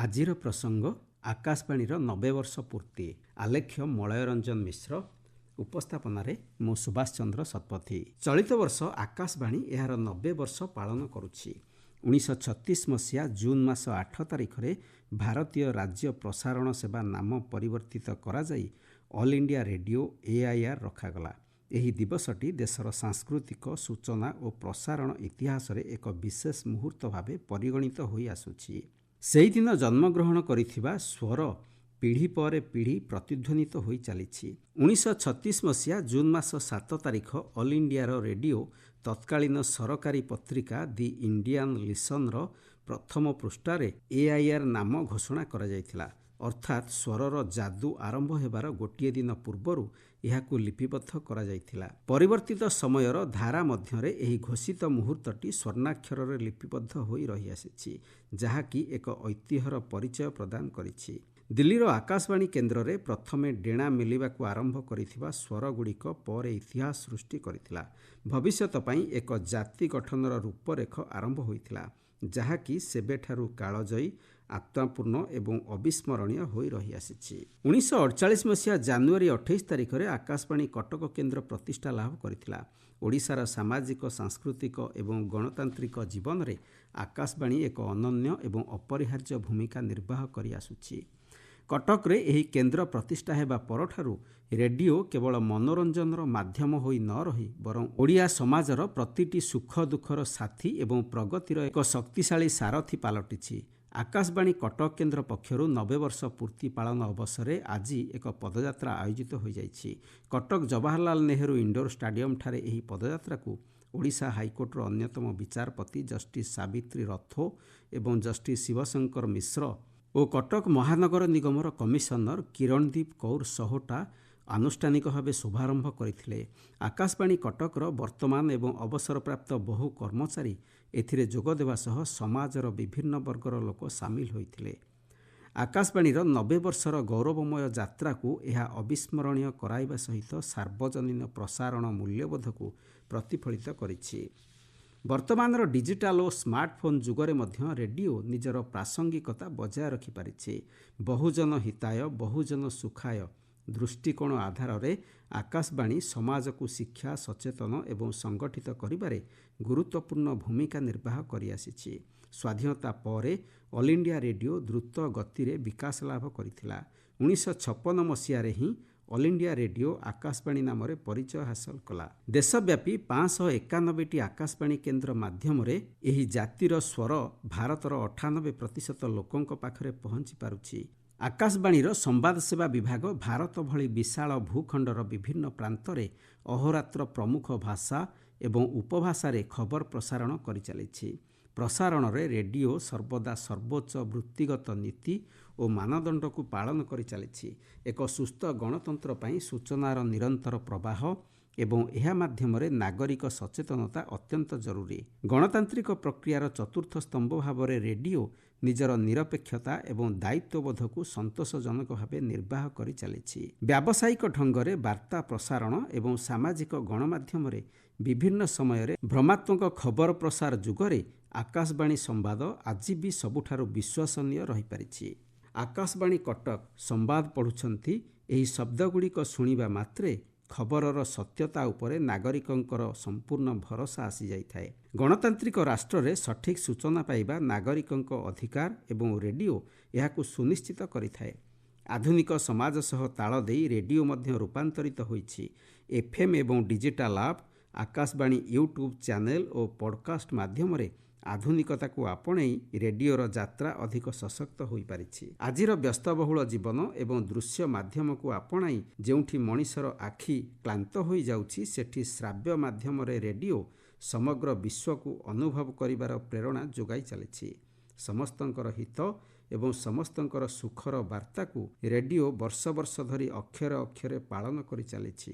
ଆଜିର ପ୍ରସଙ୍ଗ ଆକାଶବାଣୀର 90 ବର୍ଷ ପୂର୍ତ୍ତି। ଆଲେଖ୍ୟ ମଳୟ ରଞ୍ଜନ ମିଶ୍ର, ଉପସ୍ଥାପନାରେ ମୁଁ ସୁଭାଷ ଚନ୍ଦ୍ର ଶତପଥୀ। ଚଳିତ ବର୍ଷ ଆକାଶବାଣୀ ଏହାର 90 ବର୍ଷ ପାଳନ କରୁଛି। 1936 ମସିହା ଜୁନ୍ ମାସ 8 ତାରିଖରେ ଭାରତୀୟ ରାଜ୍ୟ ପ୍ରସାରଣ ସେବା ନାମ ପରିବର୍ତ୍ତିତ କରାଯାଇ ଅଲ୍ ଇଣ୍ଡିଆ ରେଡ଼ିଓ AIR ରଖାଗଲା। ଏହି ଦିବସଟି ଦେଶର ସାଂସ୍କୃତିକ ସୂଚନା ଓ ପ୍ରସାରଣ ଇତିହାସରେ ଏକ ବିଶେଷ ମୁହୂର୍ତ୍ତ ଭାବେ ପରିଗଣିତ ହୋଇ ଆସୁଛି। ସେହିଦିନ ଜନ୍ମଗ୍ରହଣ କରିଥିବା ସ୍ୱର ପିଢ଼ି ପରେ ପିଢ଼ି ପ୍ରତିଧ୍ୱନିତ ହୋଇ ଚାଲିଛି। 1936 ମସିହା ଜୁନ୍ ମାସ 7 ତାରିଖ ଅଲ୍ ଇଣ୍ଡିଆର ରେଡ଼ିଓ ତତ୍କାଳୀନ ସରକାରୀ ପତ୍ରିକା ଦି ଇଣ୍ଡିଆନ୍ ଲିସନ୍ର ପ୍ରଥମ ପୃଷ୍ଠାରେ AIR ନାମ ଘୋଷଣା କରାଯାଇଥିଲା। ଅର୍ଥାତ୍ ସ୍ୱରର ଯାଦୁ ଆରମ୍ଭ ହେବାର ଗୋଟିଏ ଦିନ ପୂର୍ବରୁ ଏହାକୁ ଲିପିବଦ୍ଧ କରାଯାଇଥିଲା। ପରିବର୍ତ୍ତିତ ସମୟର ଧାରା ମଧ୍ୟରେ ଏହି ଘୋଷିତ ମୁହୂର୍ତ୍ତଟି ସ୍ୱର୍ଣ୍ଣାକ୍ଷରରେ ଲିପିବଦ୍ଧ ହୋଇ ରହିଆସିଛି, ଯାହାକି ଏକ ଐତିହ୍ୟର ପରିଚୟ ପ୍ରଦାନ କରିଛି। ଦିଲ୍ଲୀର ଆକାଶବାଣୀ କେନ୍ଦ୍ରରେ ପ୍ରଥମେ ଡେଣା ମେଲିବାକୁ ଆରମ୍ଭ କରିଥିବା ସ୍ୱରଗୁଡ଼ିକ ପରେ ଇତିହାସ ସୃଷ୍ଟି କରିଥିଲା। ଭବିଷ୍ୟତ ପାଇଁ ଏକ ଜାତି ଗଠନର ରୂପରେଖ ଆରମ୍ଭ ହୋଇଥିଲା, ଯାହାକି ସେବେଠାରୁ କାଳଜୟୀ, ଆତ୍ମାପୂର୍ଣ୍ଣ ଏବଂ ଅବିସ୍ମରଣୀୟ ହୋଇ ରହିଆସିଛି। 1948 ମସିହା ଜାନୁଆରୀ 28 ତାରିଖରେ ଆକାଶବାଣୀ କଟକ କେନ୍ଦ୍ର ପ୍ରତିଷ୍ଠା ଲାଭ କରିଥିଲା। ଓଡ଼ିଶାର ସାମାଜିକ, ସାଂସ୍କୃତିକ ଏବଂ ଗଣତାନ୍ତ୍ରିକ ଜୀବନରେ ଆକାଶବାଣୀ ଏକ ଅନନ୍ୟ ଏବଂ ଅପରିହାର୍ଯ୍ୟ ଭୂମିକା ନିର୍ବାହ କରି ଆସୁଛି। କଟକରେ ଏହି କେନ୍ଦ୍ର ପ୍ରତିଷ୍ଠା ହେବା ପରଠାରୁ ରେଡ଼ିଓ କେବଳ ମନୋରଞ୍ଜନର ମାଧ୍ୟମ ହୋଇ ନ ରହି ବରଂ ଓଡ଼ିଆ ସମାଜର ପ୍ରତିଟି ସୁଖ ଦୁଃଖର ସାଥୀ ଏବଂ ପ୍ରଗତିର ଏକ ଶକ୍ତିଶାଳୀ ସାରଥୀ ପାଲଟିଛି। ଆକାଶବାଣୀ କଟକ କେନ୍ଦ୍ର ପକ୍ଷରୁ 90 ବର୍ଷ ପୂର୍ତ୍ତି ପାଳନ ଅବସରରେ ଆଜି ଏକ ପଦଯାତ୍ରା ଆୟୋଜିତ ହୋଇଯାଇଛି। କଟକ ଜବାହରଲାଲ ନେହେରୁ ଇଣ୍ଡୋର ଷ୍ଟାଡିୟମଠାରେ ଏହି ପଦଯାତ୍ରାକୁ ଓଡ଼ିଶା ହାଇକୋର୍ଟର ଅନ୍ୟତମ ବିଚାରପତି ଜଷ୍ଟିସ୍ ସାବିତ୍ରୀ ରଥୋ ଏବଂ ଜଷ୍ଟିସ୍ ଶିବଶଙ୍କର ମିଶ୍ର ଓ କଟକ ମହାନଗର ନିଗମର କମିଶନର କିରଣଦୀପ କୌର ସହୋଟା ଆନୁଷ୍ଠାନିକ ଭାବେ ଶୁଭାରମ୍ଭ କରିଥିଲେ। ଆକାଶବାଣୀ କଟକର ବର୍ତ୍ତମାନ ଏବଂ ଅବସରପ୍ରାପ୍ତ ବହୁ କର୍ମଚାରୀ ଏଥିରେ ଯୋଗଦେବା ସହ ସମାଜର ବିଭିନ୍ନ ବର୍ଗର ଲୋକ ସାମିଲ ହୋଇଥିଲେ। ଆକାଶବାଣୀର 90 ବର୍ଷର ଗୌରବମୟ ଯାତ୍ରାକୁ ଏହା ଅବିସ୍ମରଣୀୟ କରାଇବା ସହିତ ସାର୍ବଜନୀନ ପ୍ରସାରଣ ମୂଲ୍ୟବୋଧକୁ ପ୍ରତିଫଳିତ କରିଛି। ବର୍ତ୍ତମାନର ଡିଜିଟାଲ ଓ ସ୍ମାର୍ଟଫୋନ୍ ଯୁଗରେ ମଧ୍ୟ ରେଡ଼ିଓ ନିଜର ପ୍ରାସଙ୍ଗିକତା ବଜାୟ ରଖିପାରିଛି। ବହୁଜନ ହିତାୟ, ବହୁଜନ ସୁଖାୟ ଦୃଷ୍ଟିକୋଣ ଆଧାରରେ ଆକାଶବାଣୀ ସମାଜକୁ ଶିକ୍ଷା, ସଚେତନ ଏବଂ ସଂଗଠିତ କରିବାରେ ଗୁରୁତ୍ୱପୂର୍ଣ୍ଣ ଭୂମିକା ନିର୍ବାହ କରିଆସିଛି। ସ୍ୱାଧୀନତା ପରେ ଅଲ୍ ଇଣ୍ଡିଆ ରେଡ଼ିଓ ଦ୍ରୁତ ଗତିରେ ବିକାଶ ଲାଭ କରିଥିଲା। 1956 ମସିହାରେ ହିଁ ଅଲ୍ ଇଣ୍ଡିଆ ରେଡ଼ିଓ ଆକାଶବାଣୀ ନାମରେ ପରିଚୟ ହାସଲ କଲା। ଦେଶବ୍ୟାପୀ 591ଟି ଆକାଶବାଣୀ କେନ୍ଦ୍ର ମାଧ୍ୟମରେ ଏହି ଜାତିର ସ୍ୱର ଭାରତର 98% ଲୋକଙ୍କ ପାଖରେ ପହଞ୍ଚି ପାରୁଛି। ଆକାଶବାଣୀର ସମ୍ବାଦ ସେବା ବିଭାଗ ଭାରତ ଭଳି ବିଶାଳ ଭୂଖଣ୍ଡର ବିଭିନ୍ନ ପ୍ରାନ୍ତରେ ଅହୋରାତ୍ର ପ୍ରମୁଖ ଭାଷା ଏବଂ ଉପଭାଷାରେ ଖବର ପ୍ରସାରଣ କରିଚାଲିଛି। ପ୍ରସାରଣରେ ରେଡ଼ିଓ ସର୍ବଦା ସର୍ବୋଚ୍ଚ ବୃତ୍ତିଗତ ନୀତି ଓ ମାନଦଣ୍ଡକୁ ପାଳନ କରିଚାଲିଛି। ଏକ ସୁସ୍ଥ ଗଣତନ୍ତ୍ର ପାଇଁ ସୂଚନାର ନିରନ୍ତର ପ୍ରବାହ ଏବଂ ଏହା ମାଧ୍ୟମରେ ନାଗରିକ ସଚେତନତା ଅତ୍ୟନ୍ତ ଜରୁରୀ। ଗଣତାନ୍ତ୍ରିକ ପ୍ରକ୍ରିୟାର ଚତୁର୍ଥ ସ୍ତମ୍ଭ ଭାବରେ ରେଡ଼ିଓ ନିଜର ନିରପେକ୍ଷତା ଏବଂ ଦାୟିତ୍ୱବୋଧକୁ ସନ୍ତୋଷଜନକ ଭାବେ ନିର୍ବାହ କରି ଚାଲିଛି। ବ୍ୟାବସାୟିକ ଢଙ୍ଗରେ ବାର୍ତ୍ତା ପ୍ରସାରଣ ଏବଂ ସାମାଜିକ ଗଣମାଧ୍ୟମରେ ବିଭିନ୍ନ ସମୟରେ ଭ୍ରମାତ୍ମକ ଖବର ପ୍ରସାର ଯୁଗରେ ଆକାଶବାଣୀ ସମ୍ବାଦ ଆଜି ବି ସବୁଠାରୁ ବିଶ୍ୱସନୀୟ ରହିପାରିଛି। ଆକାଶବାଣୀ କଟକ ସମ୍ବାଦ ପଢ଼ୁଛନ୍ତି, ଏହି ଶବ୍ଦଗୁଡ଼ିକ ଶୁଣିବା ମାତ୍ରେ ଖବରର ସତ୍ୟତା ଉପରେ ନାଗରିକଙ୍କର ସମ୍ପୂର୍ଣ୍ଣ ଭରସା ଆସିଯାଇଥାଏ। ଗଣତାନ୍ତ୍ରିକ ରାଷ୍ଟ୍ରରେ ସଠିକ୍ ସୂଚନା ପାଇବା ନାଗରିକଙ୍କ ଅଧିକାର ଏବଂ ରେଡ଼ିଓ ଏହାକୁ ସୁନିଶ୍ଚିତ କରିଥାଏ। ଆଧୁନିକ ସମାଜ ସହ ତାଳ ଦେଇ ରେଡ଼ିଓ ମଧ୍ୟ ରୂପାନ୍ତରିତ ହୋଇଛି। FM ଏବଂ digital app, Akashvani YouTube channel ଓ ପଡକାଷ୍ଟ ମାଧ୍ୟମରେ ଆଧୁନିକତାକୁ ଆପଣେଇ ରେଡ଼ିଓର ଯାତ୍ରା ଅଧିକ ସଶକ୍ତ ହୋଇପାରିଛି। ଆଜିର ବ୍ୟସ୍ତବହୁଳ ଜୀବନ ଏବଂ ଦୃଶ୍ୟ ମାଧ୍ୟମକୁ ଆପଣାଇ ଯେଉଁଠି ମଣିଷର ଆଖି କ୍ଳାନ୍ତ ହୋଇଯାଉଛି, ସେଠି ଶ୍ରାବ୍ୟ ମାଧ୍ୟମରେ ରେଡ଼ିଓ ସମଗ୍ର ବିଶ୍ୱକୁ ଅନୁଭବ କରିବାର ପ୍ରେରଣା ଯୋଗାଇ ଚାଲିଛି। ସମସ୍ତଙ୍କର ହିତ ଏବଂ ସମସ୍ତଙ୍କର ସୁଖର ବାର୍ତ୍ତାକୁ ରେଡ଼ିଓ ବର୍ଷ ବର୍ଷ ଧରି ଅକ୍ଷରେ ଅକ୍ଷରେ ପାଳନ କରି ଚାଲିଛି।